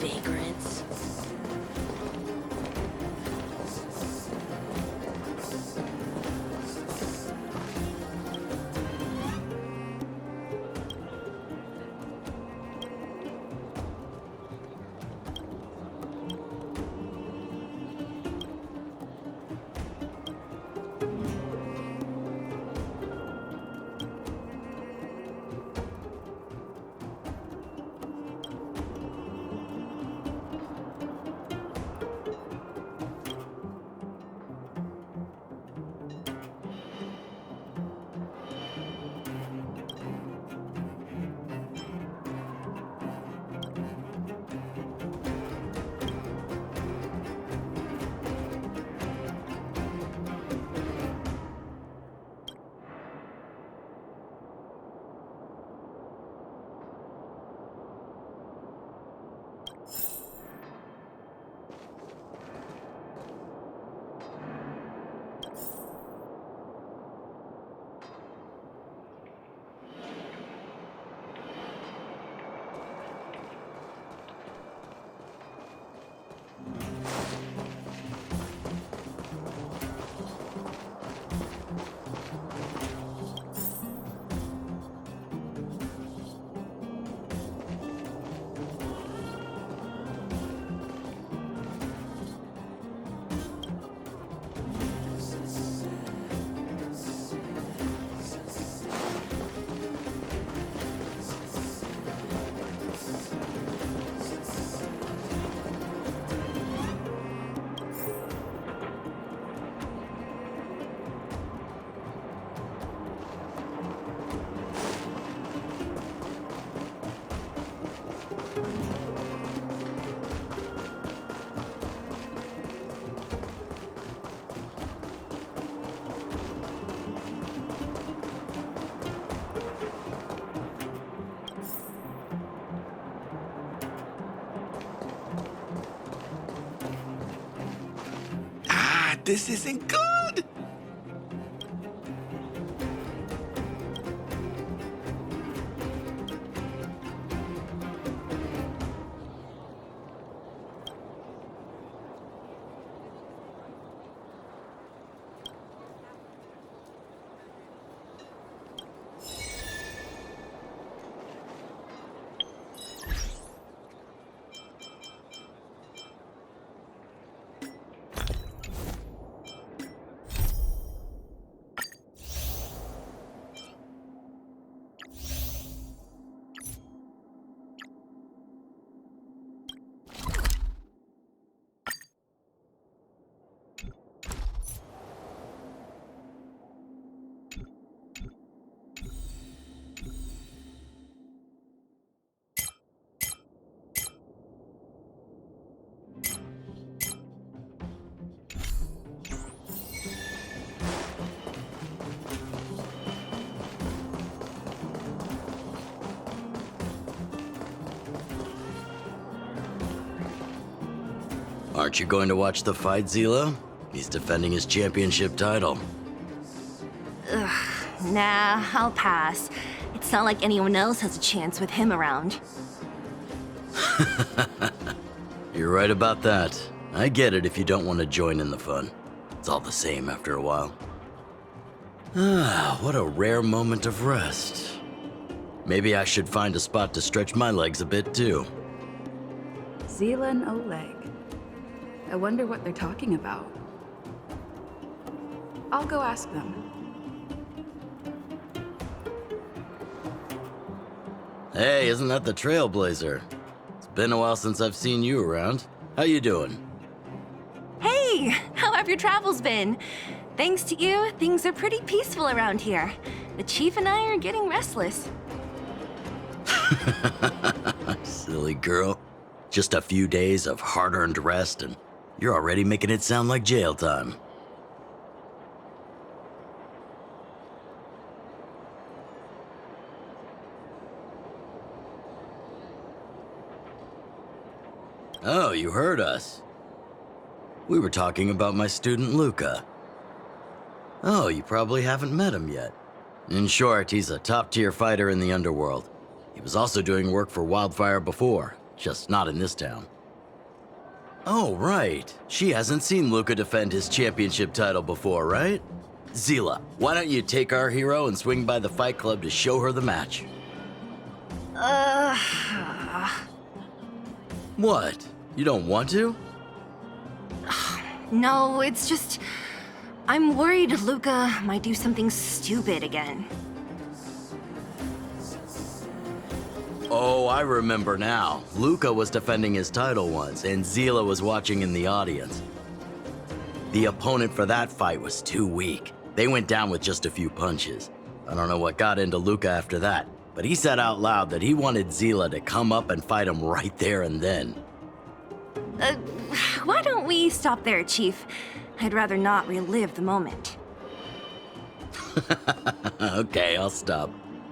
Vagrants. This isn't good! Aren't you going to watch the fight, Zila? He's defending his championship title. Nah, I'll pass. It's not like anyone else has a chance with him around. You're right about that. I get it if you don't want to join in the fun. It's all the same after a while. Ah, what a rare moment of rest. Maybe I should find a spot to stretch my legs a bit too. Zila and Oleg. I wonder what they're talking about. I'll go ask them. Hey, isn't that the Trailblazer? It's been a while since I've seen you around. How you doing? Hey, how have your travels been? Thanks to you, things are pretty peaceful around here. The Chief and I are getting restless. Silly girl. Just a few days of hard-earned rest and you're already making it sound like jail time. Oh, you heard us. We were talking about my student Luka. Oh, you probably haven't met him yet. In short, he's a top-tier fighter in the underworld. He was also doing work for Wildfire before, just not in this town. Oh, right. She hasn't seen Luka defend his championship title before, right? Zila, why don't you take our hero and swing by the fight club to show her the match? What? You don't want to? No, it's just... I'm worried Luka might do something stupid again. Oh, I remember now. Luka was defending his title once, and Zila was watching in the audience. The opponent for that fight was too weak. They went down with just a few punches. I don't know what got into Luka after that, but he said out loud that he wanted Zila to come up and fight him right there and then. Why don't we stop there, Chief? I'd rather not relive the moment. Okay, I'll stop.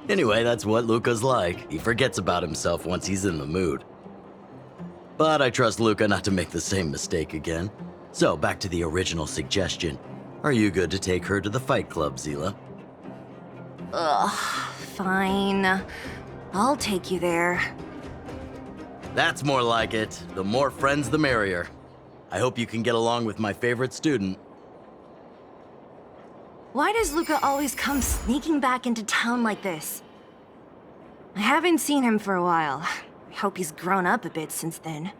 Anyway, that's what Luka's like. He forgets about himself once he's in the mood. But I trust Luka not to make the same mistake again. So, back to the original suggestion. Are you good to take her to the fight club, Zila? Fine. I'll take you there. That's more like it. The more friends, the merrier. I hope you can get along with my favorite student. Why does Luka always come sneaking back into town like this? I haven't seen him for a while. I hope he's grown up a bit since then.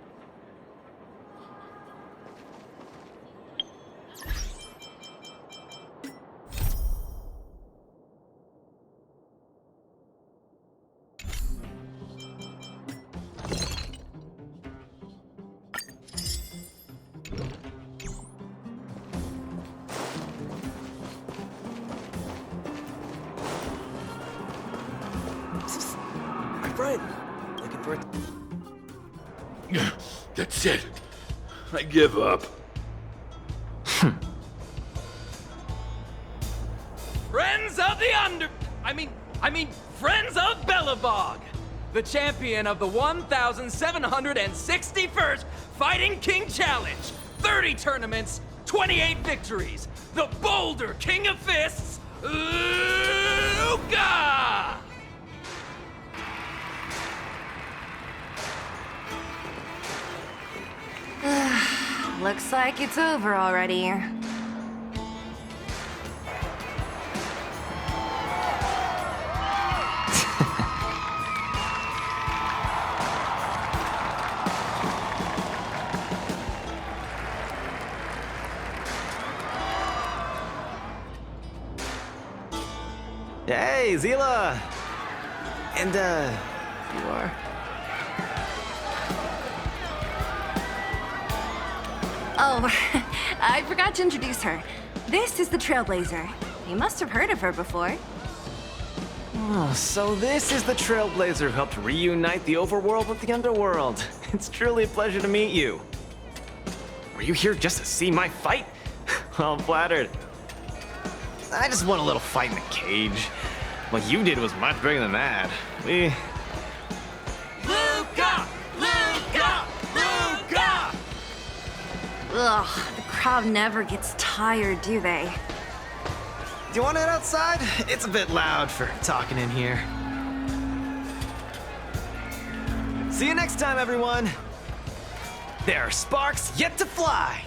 Friend, looking for it. That's it. I give up. Friends of the Friends of Belobog, the champion of the 1,761st Fighting King Challenge, 30 tournaments, 28 victories, the Boulder King of Fists, Luka! Looks like it's over already. Hey, Zila! And, you are? Oh, I forgot to introduce her. This is the Trailblazer. You must have heard of her before. Oh, so this is the Trailblazer who helped reunite the overworld with the underworld. It's truly a pleasure to meet you. Were you here just to see my fight? Well, I'm flattered. I just want a little fight in the cage. What you did was much bigger than that. Luka! Luka! Luka! Ugh, the crowd never gets tired, do they? Do you want to head outside? It's a bit loud for talking in here. See you next time, everyone. There are sparks yet to fly.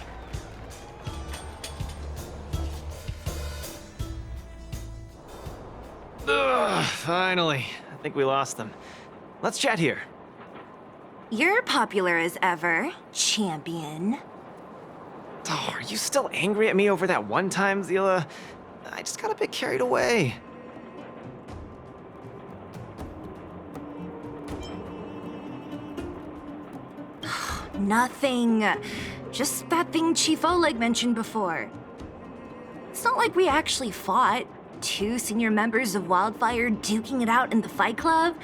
Ugh, finally. I think we lost them. Let's chat here. You're popular as ever, champion. Oh, are you still angry at me over that one time, Zila? I just got a bit carried away. Nothing. Just that thing Chief Oleg mentioned before. It's not like we actually fought. Two senior members of Wildfire duking it out in the Fight Club?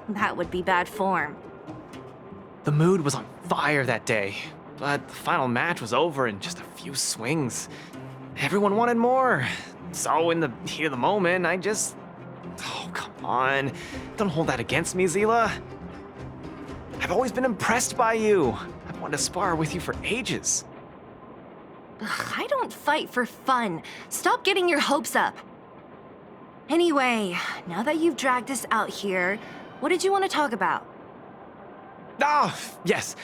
That would be bad form. The mood was on fire that day, but the final match was over in just a few swings. Everyone wanted more. So in the heat of the moment, I just... Oh, come on. Don't hold that against me, Zila. I've always been impressed by you. I've wanted to spar with you for ages. Ugh, I don't fight for fun. Stop getting your hopes up. Anyway, now that you've dragged us out here, what did you want to talk about? Oh, yes.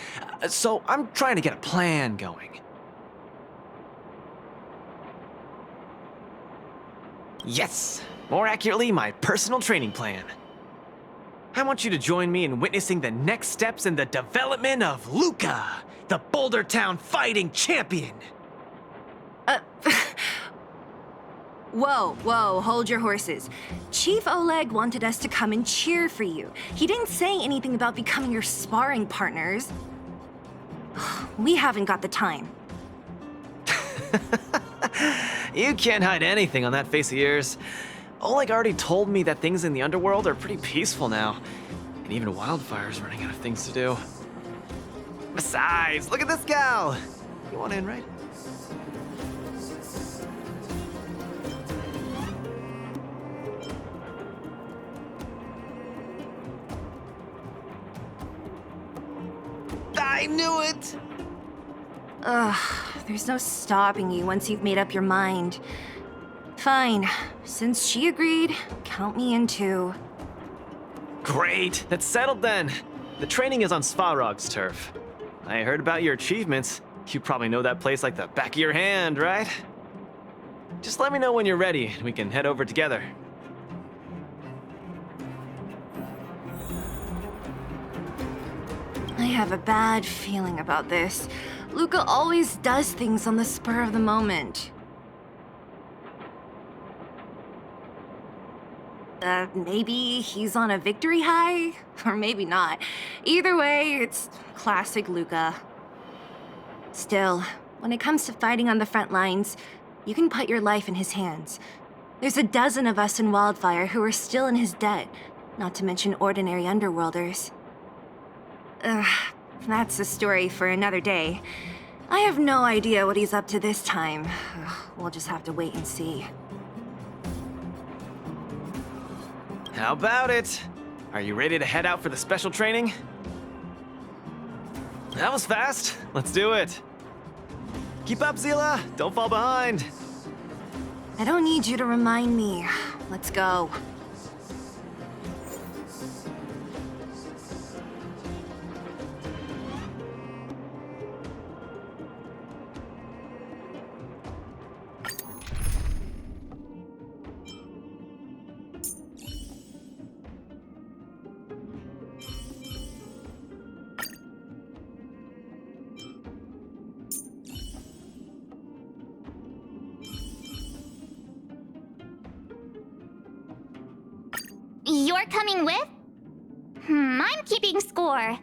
So I'm trying to get a plan going. Yes. More accurately, my personal training plan. I want you to join me in witnessing the next steps in the development of Luka, the Boulder Town fighting champion. Whoa, hold your horses. Chief Oleg wanted us to come and cheer for you. He didn't say anything about becoming your sparring partners. We haven't got the time. You can't hide anything on that face of yours. Oleg already told me that things in the underworld are pretty peaceful now. And even Wildfire's running out of things to do. Besides, look at this gal! You want in, right? I knew it! Ugh, there's no stopping you once you've made up your mind. Fine, since she agreed, count me in too. Great, that's settled then. The training is on Svarog's turf. I heard about your achievements. You probably know that place like the back of your hand, right? Just let me know when you're ready and we can head over together. I have a bad feeling about this. Luka always does things on the spur of the moment. Maybe he's on a victory high? Or maybe not. Either way, it's classic Luka. Still, when it comes to fighting on the front lines, you can put your life in his hands. There's a dozen of us in Wildfire who are still in his debt, not to mention ordinary underworlders. That's a story for another day. I have no idea what he's up to this time. We'll just have to wait and see. How about it? Are you ready to head out for the special training? That was fast. Let's do it. Keep up, Zila. Don't fall behind. I don't need you to remind me. Let's go. You're coming with? I'm keeping score.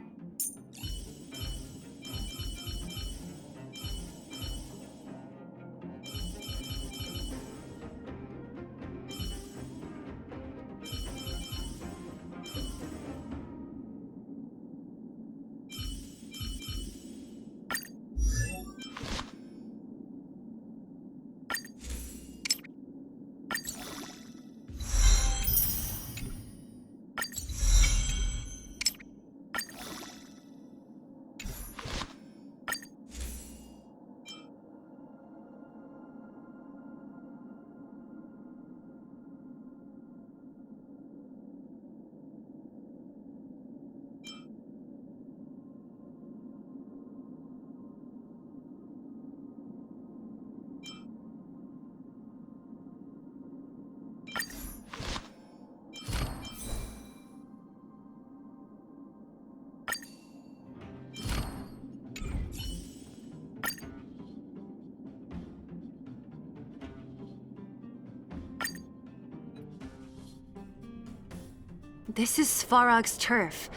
This is Svarog's turf.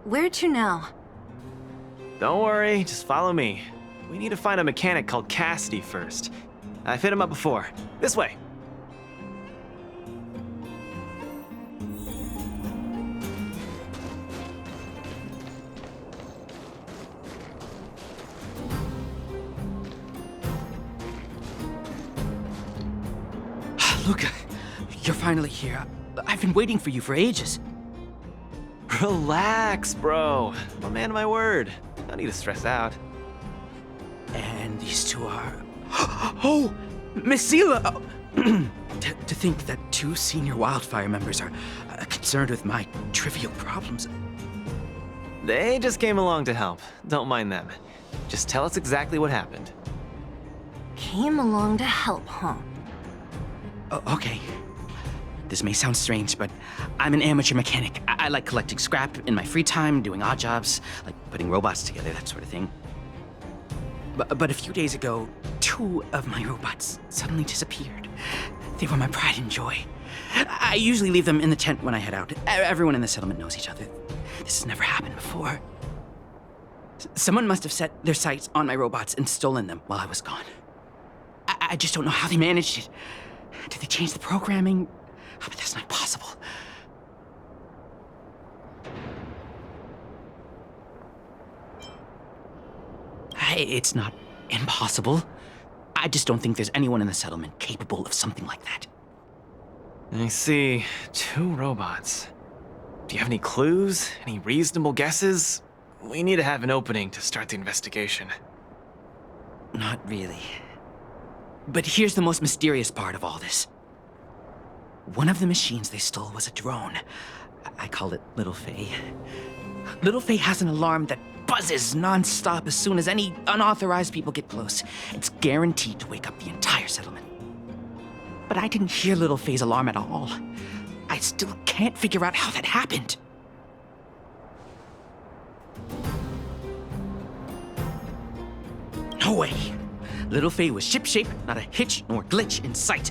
Where to now? Don't worry, just follow me. We need to find a mechanic called Cassidy first. I've hit him up before. This way. Luka, you're finally here. I've been waiting for you for ages. Relax, bro. I'm a man of my word. No need to stress out. And these two are... Oh! Miss Zila! Oh. to think that two senior wildfire members are concerned with my trivial problems. They just came along to help. Don't mind them. Just tell us exactly what happened. Came along to help, huh? Oh, okay. This may sound strange, but I'm an amateur mechanic. I like collecting scrap in my free time, doing odd jobs, like putting robots together, that sort of thing. But a few days ago, two of my robots suddenly disappeared. They were my pride and joy. I usually leave them in the tent when I head out. Everyone in the settlement knows each other. This has never happened before. Someone must have set their sights on my robots and stolen them while I was gone. I just don't know how they managed it. Did they change the programming? Oh, but that's not possible. It's not impossible. I just don't think there's anyone in the settlement capable of something like that. I see. Two robots. Do you have any clues? Any reasonable guesses? We need to have an opening to start the investigation. Not really. But here's the most mysterious part of all this. One of the machines they stole was a drone. I call it Little Faye. Little Faye has an alarm that buzzes non-stop as soon as any unauthorized people get close. It's guaranteed to wake up the entire settlement. But I didn't hear Little Faye's alarm at all. I still can't figure out how that happened. No way. Little Faye was shipshape, not a hitch nor glitch in sight.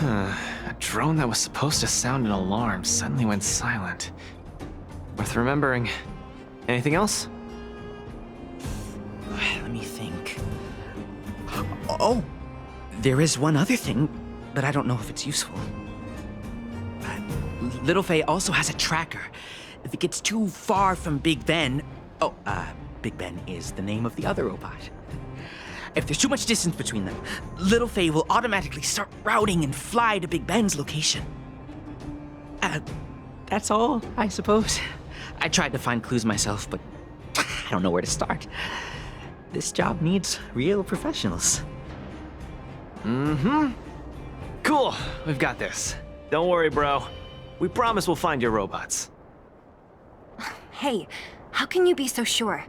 A drone that was supposed to sound an alarm suddenly went silent. Worth remembering. Anything else? Let me think. Oh, there is one other thing, but I don't know if it's useful. Little Faye also has a tracker. If it gets too far from Big Ben... Big Ben is the name of the other robot. If there's too much distance between them, Little Faye will automatically start routing and fly to Big Ben's location. That's all, I suppose. I tried to find clues myself, but I don't know where to start. This job needs real professionals. Cool, we've got this. Don't worry, bro. We promise we'll find your robots. Hey, how can you be so sure?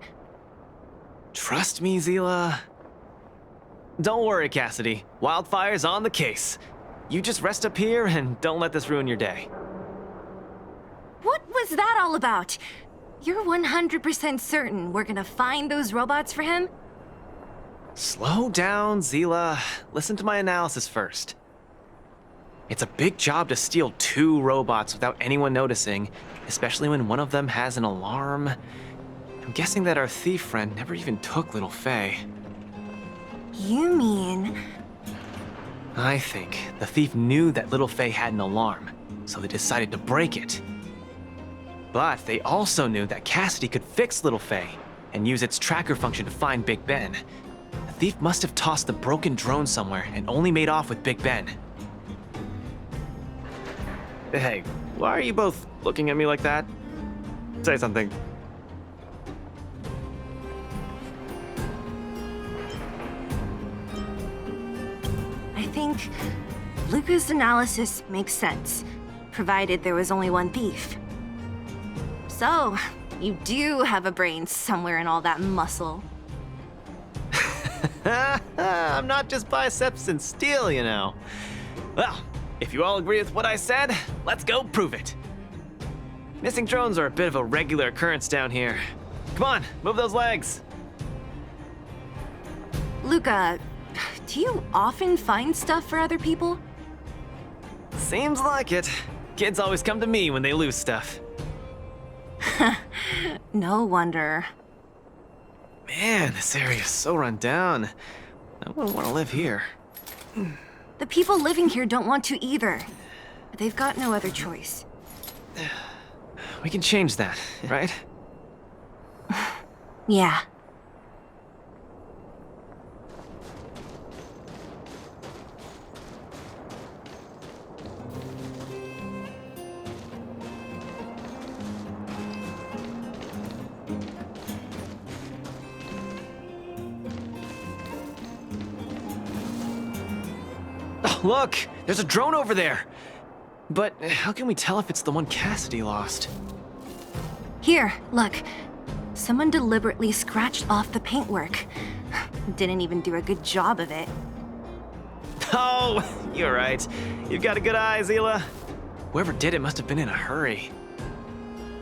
Trust me, Zila. Don't worry, Cassidy. Wildfire's on the case. You just rest up here and don't let this ruin your day. What was that all about? You're 100% certain we're gonna find those robots for him? Slow down, Zila. Listen to my analysis first. It's a big job to steal two robots without anyone noticing, especially when one of them has an alarm. I'm guessing that our thief friend never even took Little Faye. You mean... I think the thief knew that Little Faye had an alarm, so they decided to break it. But they also knew that Cassidy could fix Little Faye and use its tracker function to find Big Ben. The thief must have tossed the broken drone somewhere and only made off with Big Ben. Hey, why are you both looking at me like that? Say something. I think Luka's analysis makes sense, provided there was only one thief. So, you do have a brain somewhere in all that muscle. I'm not just biceps and steel, you know. Well, if you all agree with what I said, let's go prove it. Missing drones are a bit of a regular occurrence down here. Come on, move those legs. Luka, do you often find stuff for other people? Seems like it. Kids always come to me when they lose stuff. No wonder. Man, this area is so run down. I wouldn't want to live here. The people living here don't want to either. But they've got no other choice. We can change that, right? Yeah. Oh, look! There's a drone over there! But how can we tell if it's the one Cassidy lost? Here, look. Someone deliberately scratched off the paintwork. Didn't even do a good job of it. Oh, you're right. You've got a good eye, Zila. Whoever did it must have been in a hurry.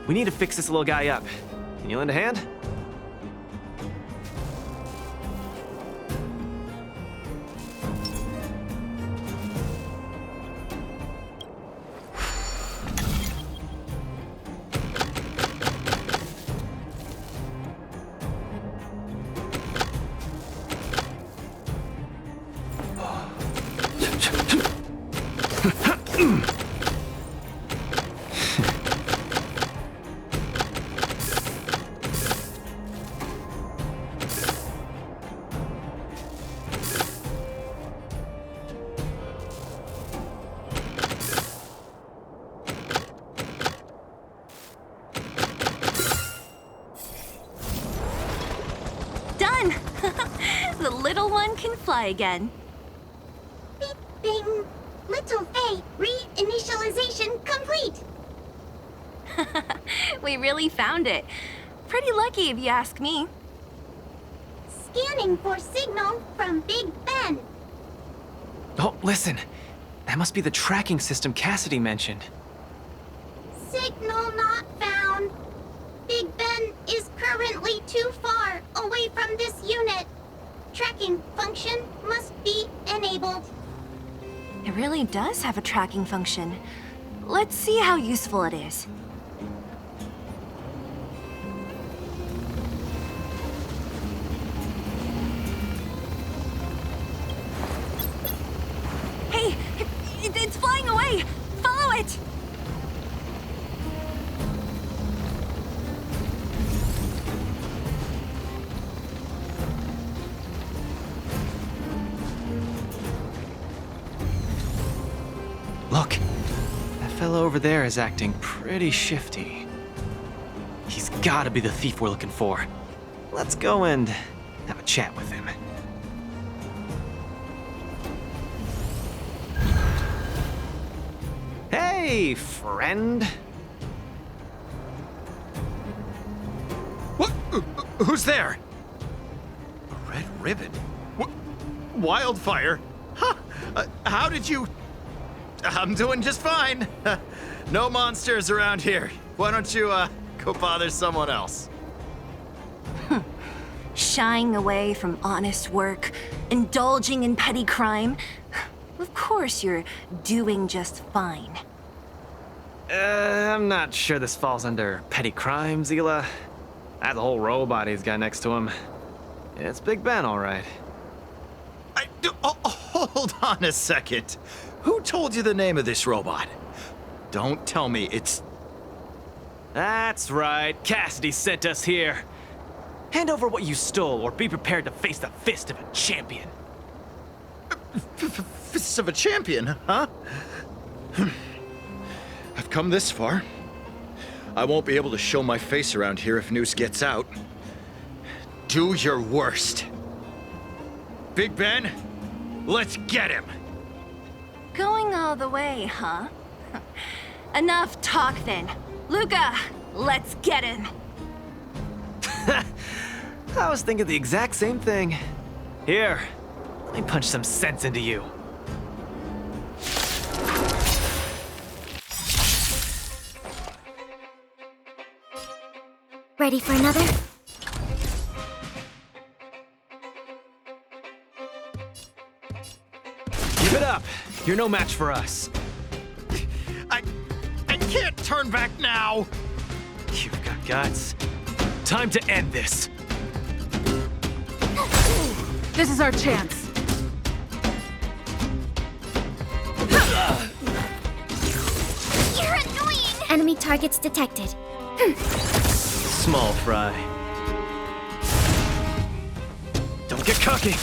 We need to fix this little guy up. Can you lend a hand? Done! The little one can fly again. Beep, bing. Little Faye, reinitialization complete. We really found it. Pretty lucky if you ask me. Scanning for signal from Big Ben. Oh, listen. That must be the tracking system Cassidy mentioned. Signal not found. Big Ben is currently too far away from this unit. Tracking function must be enabled. It really does have a tracking function. Let's see how useful it is. Hey, it's flying away! Follow it! Look, that fellow over there is acting pretty shifty. He's gotta be the thief we're looking for. Let's go and have a chat with him. Hey, friend. What? Who's there? A red ribbon? What? Wildfire? Huh? How did you... I'm doing just fine. No monsters around here. Why don't you, go bother someone else? Shying away from honest work, indulging in petty crime. Of course you're doing just fine. I'm not sure this falls under petty crime, Zila. That whole robot he's got next to him. It's Big Ben, all right. Hold on a second. Who told you the name of this robot? Don't tell me it's... That's right. Cassidy sent us here. Hand over what you stole, or be prepared to face the fist of a champion. Fists of a champion, huh? I've come this far. I won't be able to show my face around here if news gets out. Do your worst. Big Ben, let's get him. Going all the way, huh? Enough talk then. Luka, let's get him. I was thinking the exact same thing. Here, let me punch some sense into you. Ready for another? Give it up. You're no match for us. turn back now! You've got guts. Time to end this. This is our chance. You're annoying! Enemy targets detected. Small fry. Don't get cocky.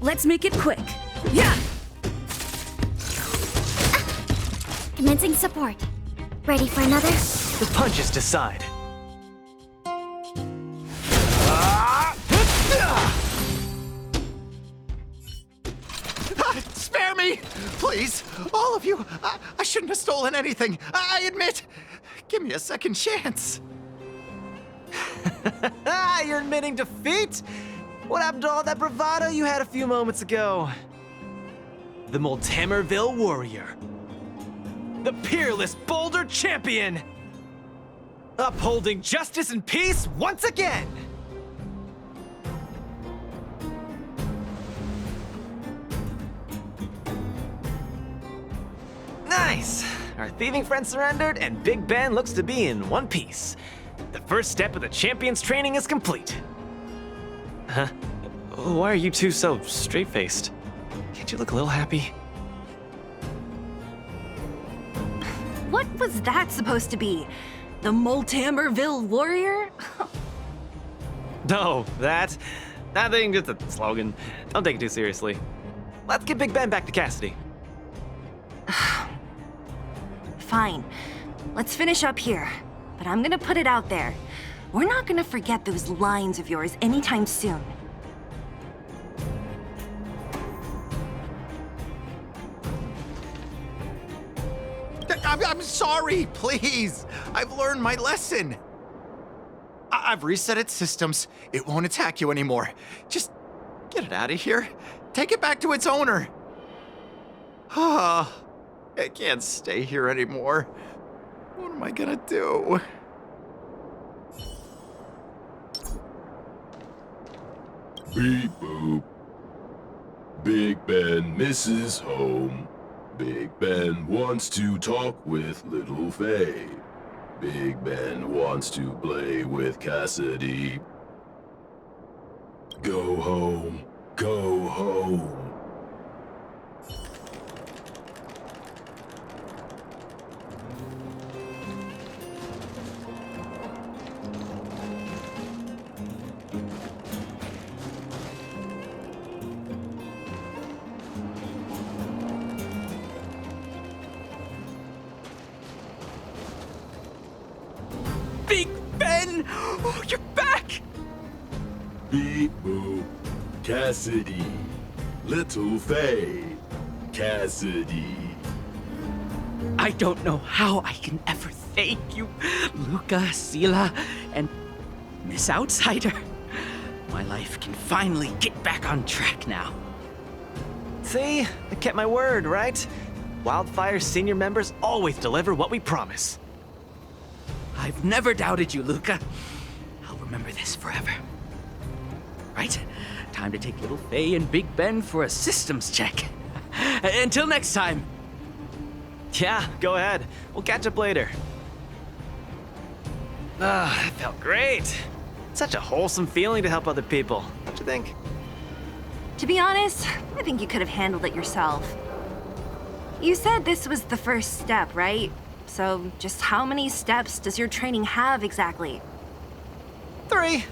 Let's make it quick. Yeah! Commencing support. Ready for another? The punches decide. Spare me! Please, all of you. I shouldn't have stolen anything. I admit. Give me a second chance. You're admitting defeat? What happened to all that bravado you had a few moments ago? The Multamerville Warrior. The peerless Boulder Champion! Upholding justice and peace once again! Nice! Our thieving friend surrendered, and Big Ben looks to be in one piece. The first step of the champion's training is complete. Huh? Why are you two so straight-faced? Can't you look a little happy? What was that supposed to be? The Multamerville Warrior? No, that thing just a slogan. Don't take it too seriously. Let's get Big Ben back to Cassidy. Fine. Let's finish up here. But I'm gonna put it out there. We're not gonna forget those lines of yours anytime soon. I'm sorry, please. I've learned my lesson. I've reset its systems. It won't attack you anymore. Just get it out of here. Take it back to its owner. Ah, I can't stay here anymore. What am I gonna do? Beep boop. Big Ben misses home. Big Ben wants to talk with Little Faye. Big Ben wants to play with Cassidy. Go home. Go home. Big Ben! Oh, you're back! Beep boop. Cassidy. Little Faye. Cassidy. I don't know how I can ever thank you, Luka, Sila, and Miss Outsider. My life can finally get back on track now. See? I kept my word, right? Wildfire's senior members always deliver what we promise. I've never doubted you, Luka. I'll remember this forever. Right? Time to take little Faye and Big Ben for a systems check. Until next time. Yeah, go ahead. We'll catch up later. Ah, that felt great. Such a wholesome feeling to help other people, don't you think? To be honest, I think you could have handled it yourself. You said this was the first step, right? So just how many steps does your training have exactly? 3.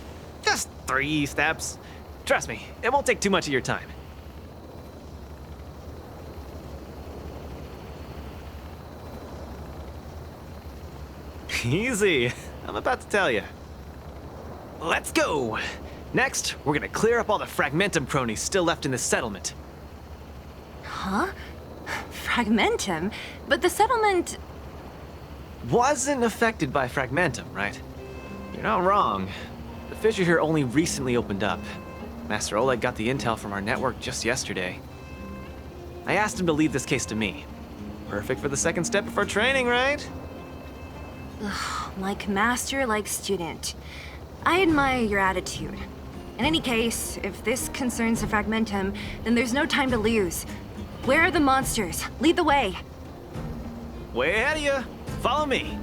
Just 3 steps. Trust me, it won't take too much of your time. Easy. I'm about to tell you. Let's go! Next, we're gonna clear up all the Fragmentum cronies still left in this settlement. Huh? Fragmentum? But the settlement... Wasn't affected by Fragmentum, right? You're not wrong. The fissure here only recently opened up. Master Oleg got the intel from our network just yesterday. I asked him to leave this case to me. Perfect for the second step of our training, right? Like master, like student. I admire your attitude. In any case, if this concerns the Fragmentum, then there's no time to lose. Where are the monsters? Lead the way. Way ahead of you. Follow me.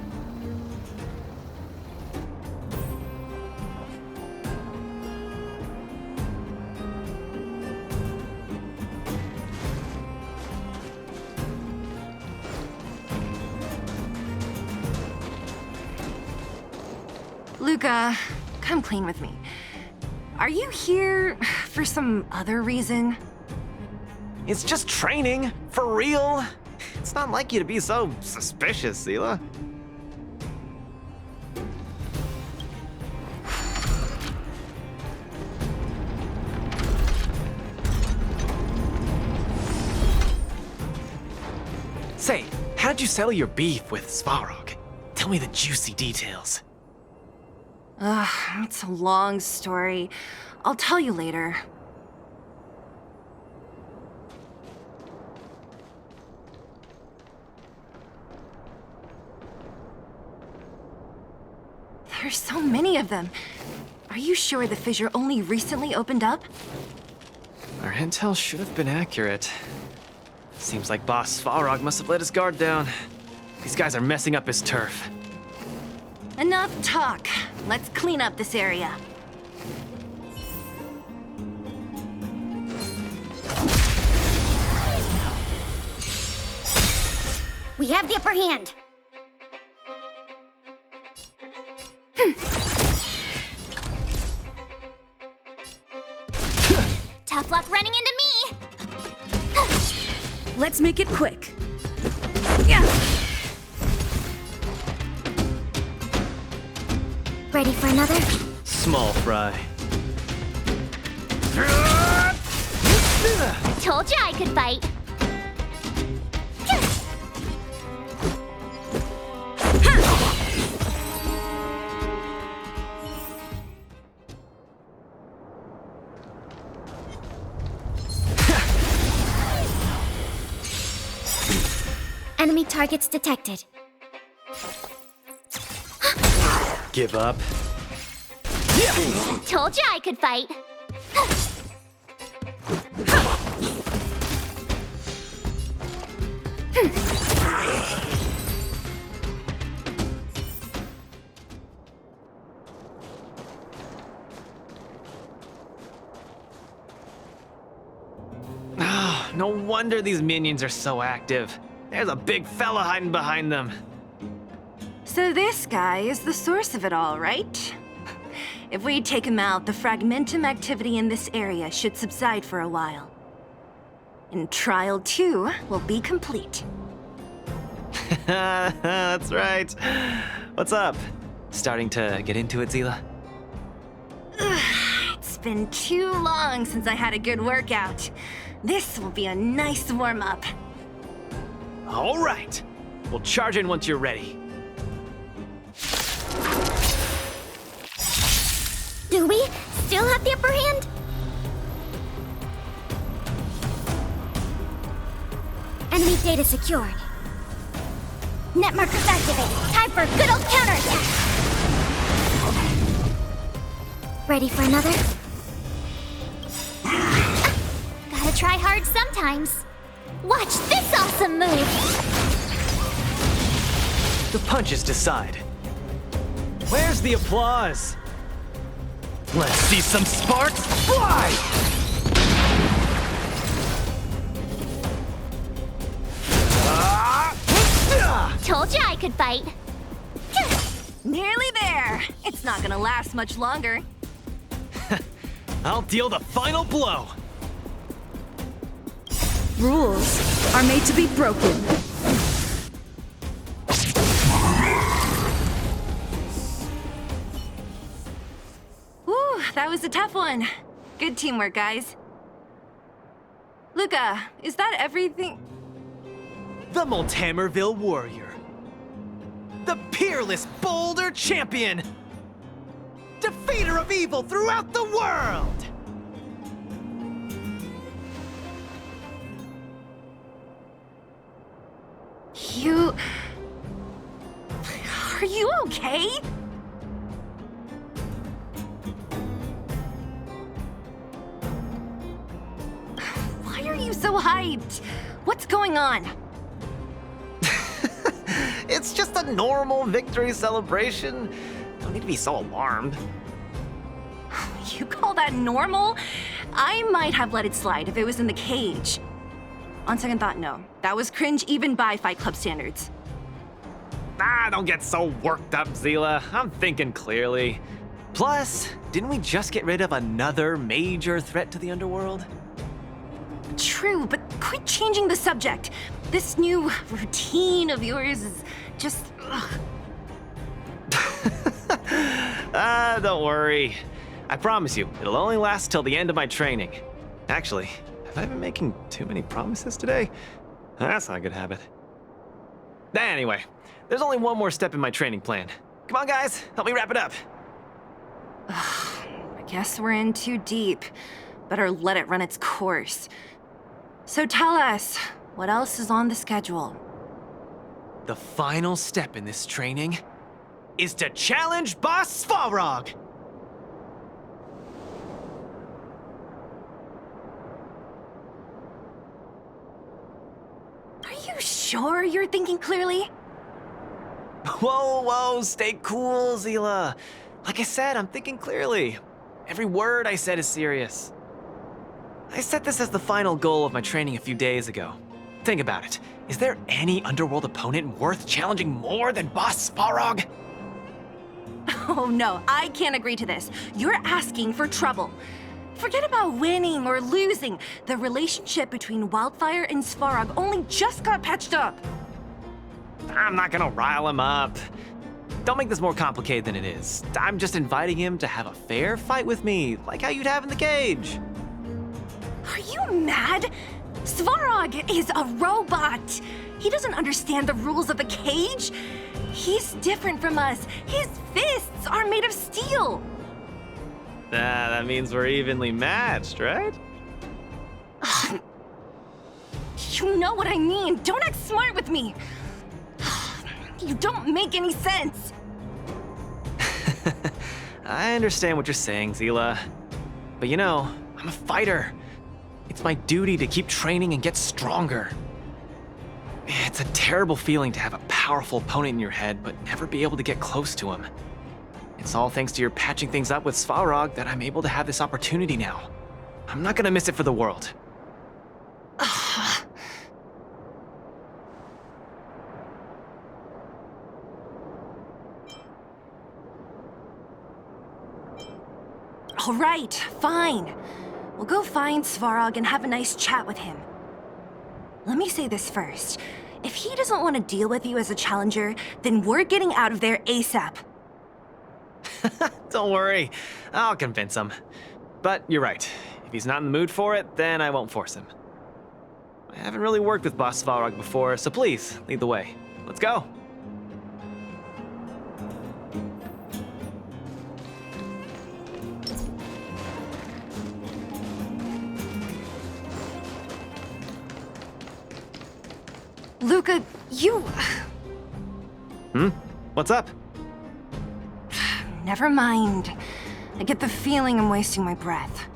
Luka, come clean with me. Are you here for some other reason? It's just training, for real. It's not like you to be so suspicious, Seela. Say, how did you settle your beef with Svarog? Tell me the juicy details. Ugh, it's a long story. I'll tell you later. There's so many of them. Are you sure the fissure only recently opened up? Our intel should have been accurate. Seems like Boss Svarog must have let his guard down. These guys are messing up his turf. Enough talk. Let's clean up this area. We have the upper hand. Tough luck running into me. Let's make it quick. Ready for another? Small fry. Told you I could fight. Enemy targets detected. Give up. Told you I could fight. Ah, no wonder these minions are so active. There's a big fella hiding behind them. So this guy is the source of it all, right? If we take him out, the fragmentum activity in this area should subside for a while. And Trial 2 will be complete. That's right. What's up? Starting to get into it, Seela? It's been too long since I had a good workout. This will be a nice warm-up. All right. We'll charge in once you're ready. Do we still have the upper hand? Enemy data secured. Net markers activated. Time for a good old counterattack. Ready for another? Gotta try hard sometimes. Watch this awesome move! The punches decide. Where's the applause? Let's see some sparks fly! Told you I could fight. Nearly there. It's not gonna last much longer. I'll deal the final blow. Rules are made to be broken. Whew, that was a tough one. Good teamwork, guys. Luka, is that everything? The Multamerville Warrior. The peerless Boulder Champion. Defeater of evil throughout the world. You... Are you okay? Why are you so hyped? What's going on? It's just a normal victory celebration. Don't need to be so alarmed. You call that normal? I might have let it slide if it was in the cage. On second thought, no. That was cringe even by Fight Club standards. Don't get so worked up, Zila. I'm thinking clearly. Plus, didn't we just get rid of another major threat to the underworld? True, but quit changing the subject. This new routine of yours is just... ugh. Don't worry. I promise you, it'll only last till the end of my training. Actually, have I been making too many promises today? That's not a good habit. Anyway, there's only one more step in my training plan. Come on, guys, help me wrap it up. I guess we're in too deep. Better let it run its course. So tell us, what else is on the schedule? The final step in this training is to challenge Boss Svarog! Are you sure you're thinking clearly? Whoa, stay cool, Zila. Like I said, I'm thinking clearly. Every word I said is serious. I set this as the final goal of my training a few days ago. Think about it. Is there any underworld opponent worth challenging more than Boss Svarog? Oh no, I can't agree to this. You're asking for trouble. Forget about winning or losing. The relationship between Wildfire and Svarog only just got patched up. I'm not gonna rile him up. Don't make this more complicated than it is. I'm just inviting him to have a fair fight with me, like how you'd have in the cage. Are you mad? Svarog is a robot. He doesn't understand the rules of the cage. He's different from us. His fists are made of steel. That means we're evenly matched, right? You know what I mean. Don't act smart with me. You don't make any sense. I understand what you're saying, Zila. But you know, I'm a fighter. It's my duty to keep training and get stronger. It's a terrible feeling to have a powerful opponent in your head, but never be able to get close to him. It's all thanks to your patching things up with Svarog that I'm able to have this opportunity now. I'm not gonna miss it for the world. All right, fine. We'll go find Svarog and have a nice chat with him. Let me say this first. If he doesn't want to deal with you as a challenger, then we're getting out of there ASAP. Don't worry, I'll convince him. But you're right. If he's not in the mood for it, then I won't force him. I haven't really worked with Boss Svarog before, so please, lead the way. Let's go. Luka, you... What's up? Never mind. I get the feeling I'm wasting my breath.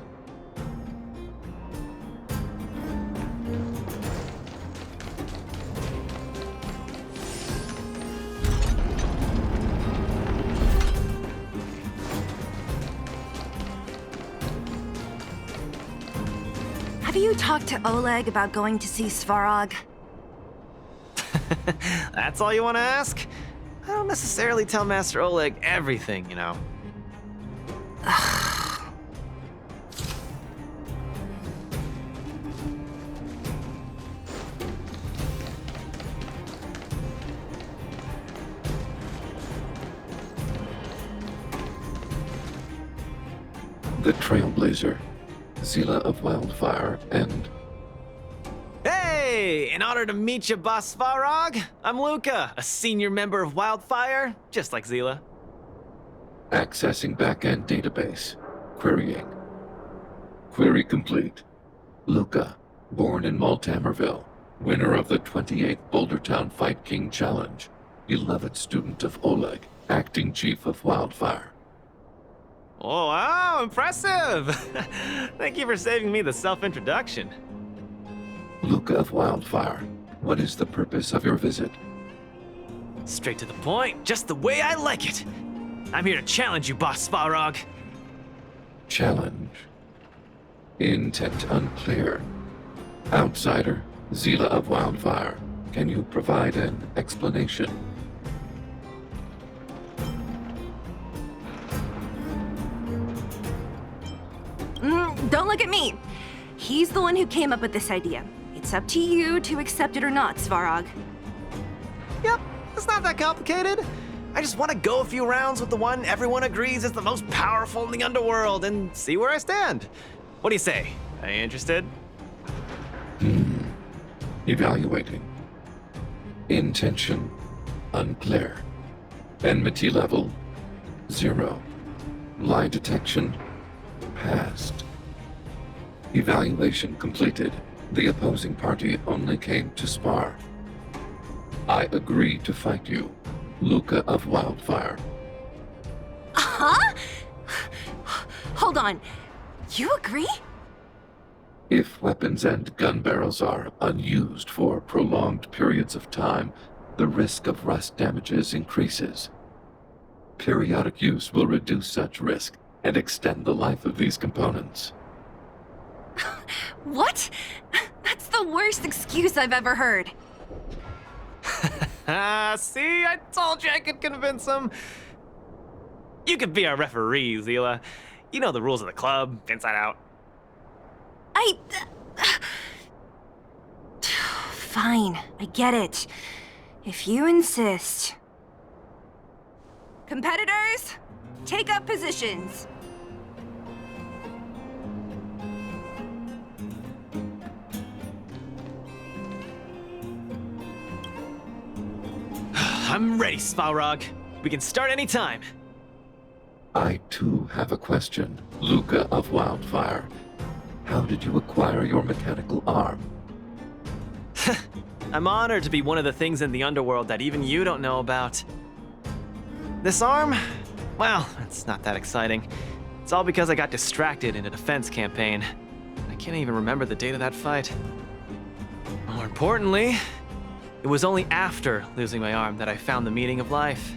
Have you talked to Oleg about going to see Svarog? That's all you want to ask? I don't necessarily tell Master Oleg everything, you know. The Trailblazer, Zila of Wildfire, and... Hey! In honor to meet you, Boss Svarog, I'm Luka, a senior member of Wildfire, just like Zila. Accessing backend database. Querying. Query complete. Luka, born in Maltamerville, winner of the 28th Bouldertown Fight King Challenge, beloved student of Oleg, acting chief of Wildfire. Oh, wow, impressive! Thank you for saving me the self-introduction. Luka of Wildfire, what is the purpose of your visit? Straight to the point, just the way I like it. I'm here to challenge you, Boss Svarog. Challenge. Intent unclear. Outsider, Zila of Wildfire, can you provide an explanation? Don't look at me. He's the one who came up with this idea. It's up to you to accept it or not, Svarog. Yep, it's not that complicated. I just want to go a few rounds with the one everyone agrees is the most powerful in the underworld and see where I stand. What do you say? Are you interested? Evaluating. Intention unclear. Enmity level 0. Lie detection passed. Evaluation completed. The opposing party only came to spar. I agree to fight you, Luka of Wildfire. Huh? Hold on. You agree? If weapons and gun barrels are unused for prolonged periods of time, the risk of rust damages increases. Periodic use will reduce such risk and extend the life of these components. What? That's the worst excuse I've ever heard. See, I told you I could convince him. You could be our referee, Zila. You know the rules of the club, inside out. Fine, I get it. If you insist. Competitors, take up positions. I'm ready, Svarog. We can start anytime. I too have a question, Luka of Wildfire. How did you acquire your mechanical arm? I'm honored to be one of the things in the underworld that even you don't know about. This arm? Well, it's not that exciting. It's all because I got distracted in a defense campaign. I can't even remember the date of that fight. More importantly, it was only after losing my arm that I found the meaning of life.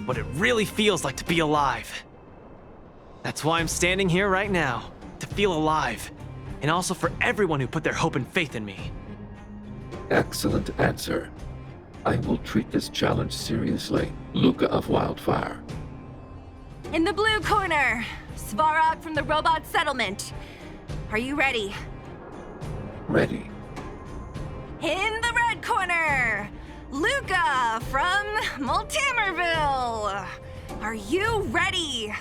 What it really feels like to be alive. That's why I'm standing here right now, to feel alive. And also for everyone who put their hope and faith in me. Excellent answer. I will treat this challenge seriously, Luka of Wildfire. In the blue corner, Svarog from the robot settlement. Are you ready? Ready. In the red corner, Luka from Multimerville. Are you ready?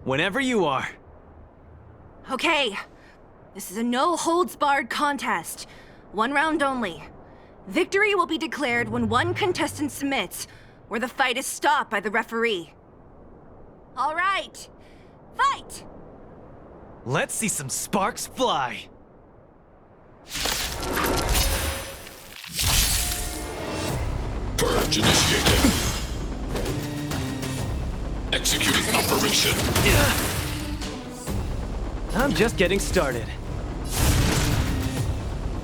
Whenever you are. Okay, this is a no-holds-barred contest. 1 round only. Victory will be declared when one contestant submits, or the fight is stopped by the referee. All right, fight! Let's see some sparks fly. Purge initiated. Executing operation. I'm just getting started.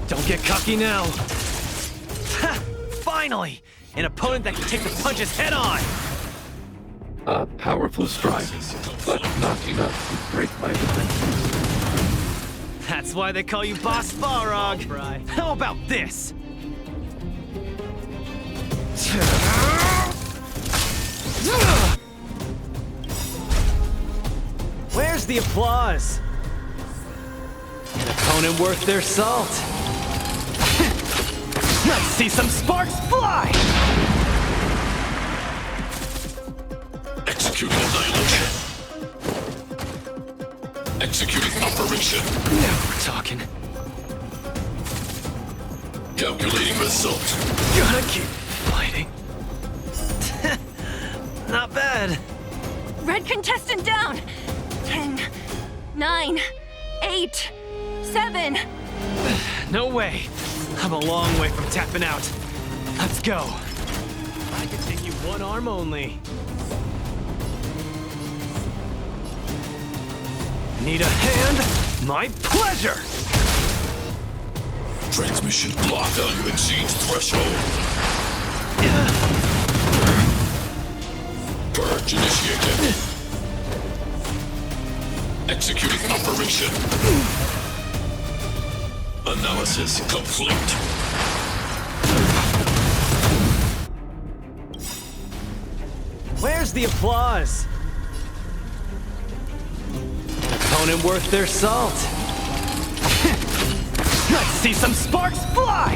Don't get cocky now. Ha! Finally! An opponent that can take the punches head on! A powerful strike, but not enough to break my defense. That's why they call you Boss Svarog. How about this? Where's the applause? An opponent worth their salt. Let's see some sparks fly! Executing annihilation. Executing operation. Now we're talking. Calculating result. Gotta keep fighting. Not bad. Red contestant down. 10, 9, 8, 7. No way. I'm a long way from tapping out. Let's go. I can take you one arm only. Need a hand? My pleasure! Transmission locked. Value exceeds threshold. Purge initiated. Executing operation. Analysis complete. Where's the applause? An opponent worth their salt. Let's see some sparks fly!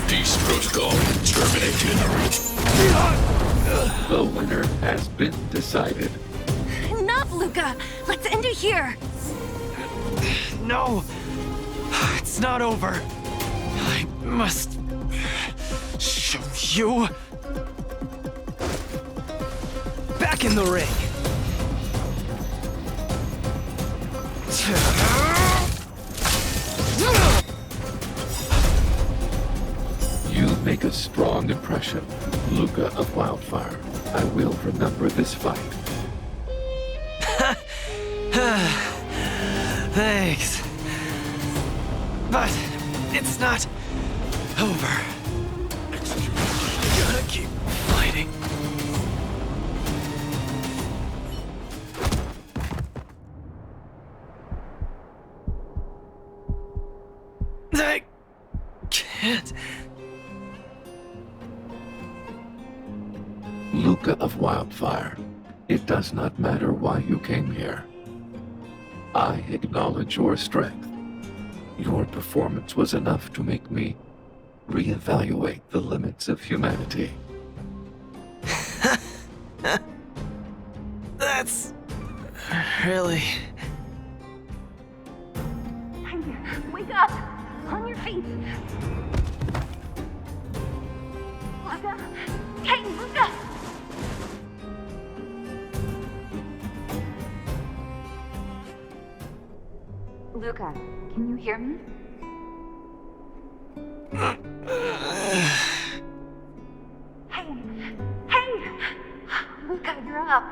Peace protocol terminated. The winner has been decided. Enough, Luka! Let's end it here! No! It's not over. I must show you. Back in the ring. You make a strong impression, Luka of Wildfire. I will remember this fight. Thanks. But it's not over. Gotta keep fighting. I can't. Luka of Wildfire, it does not matter why you came here. I acknowledge your strength. Your performance was enough to make me reevaluate the limits of humanity. That's really... Wake up! On your feet! Luka! Hey, Luka! Luka, can you hear me? Hey! Hey! Luka, you're up!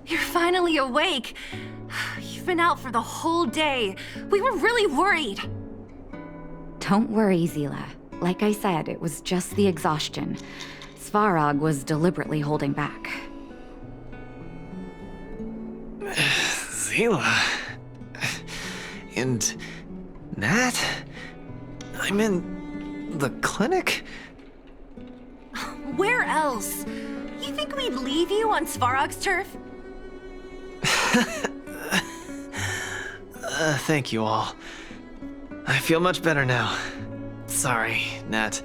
You're finally awake! You've been out for the whole day. We were really worried. Don't worry, Zila. Like I said, it was just the exhaustion. Svarog was deliberately holding back. Zila. And Nat? I'm in the clinic? Where else? You think we'd leave you on Svarog's turf? Thank you all. I feel much better now. Sorry, Nat.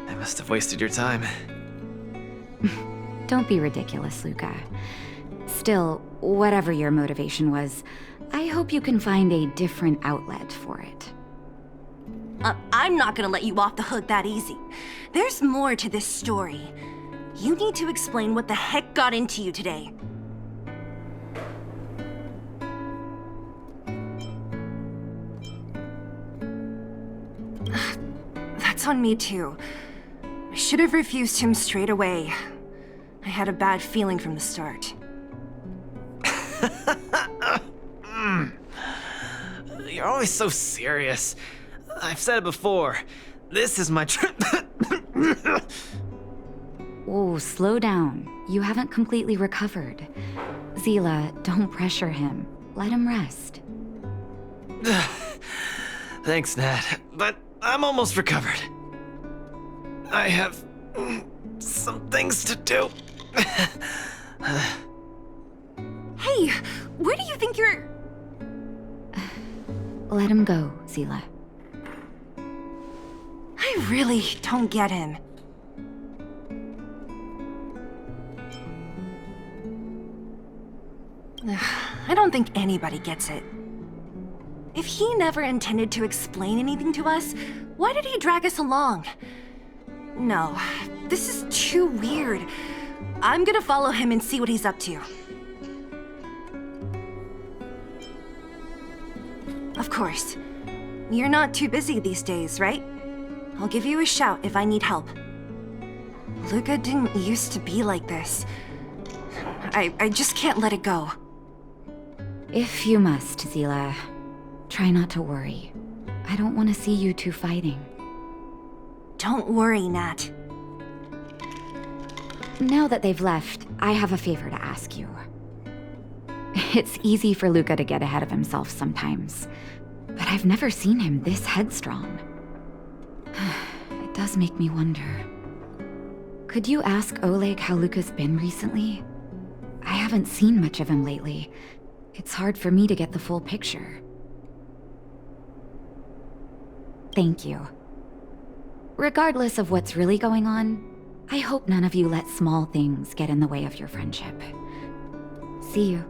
I must have wasted your time. Don't be ridiculous, Luka. Still, whatever your motivation was, I hope you can find a different outlet for it. I'm not gonna let you off the hook that easy. There's more to this story. You need to explain what the heck got into you today. That's on me too. I should have refused him straight away. I had a bad feeling from the start. You're always so serious. I've said it before. This is my trip. Whoa, slow down. You haven't completely recovered. Zila, don't pressure him. Let him rest. Thanks, Nat, but I'm almost recovered. I have some things to do. Hey, where do you think you're... Let him go, Zila. I really don't get him. I don't think anybody gets it. If he never intended to explain anything to us, why did he drag us along? No, this is too weird. I'm gonna follow him and see what he's up to. Of course. You're not too busy these days, right? I'll give you a shout if I need help. Luka didn't used to be like this. I just can't let it go. If you must, Zila, try not to worry. I don't want to see you two fighting. Don't worry, Nat. Now that they've left, I have a favor to ask you. It's easy for Luka to get ahead of himself sometimes, but I've never seen him this headstrong. It does make me wonder. Could you ask Oleg how Luka's been recently? I haven't seen much of him lately. It's hard for me to get the full picture. Thank you. Regardless of what's really going on, I hope none of you let small things get in the way of your friendship. See you.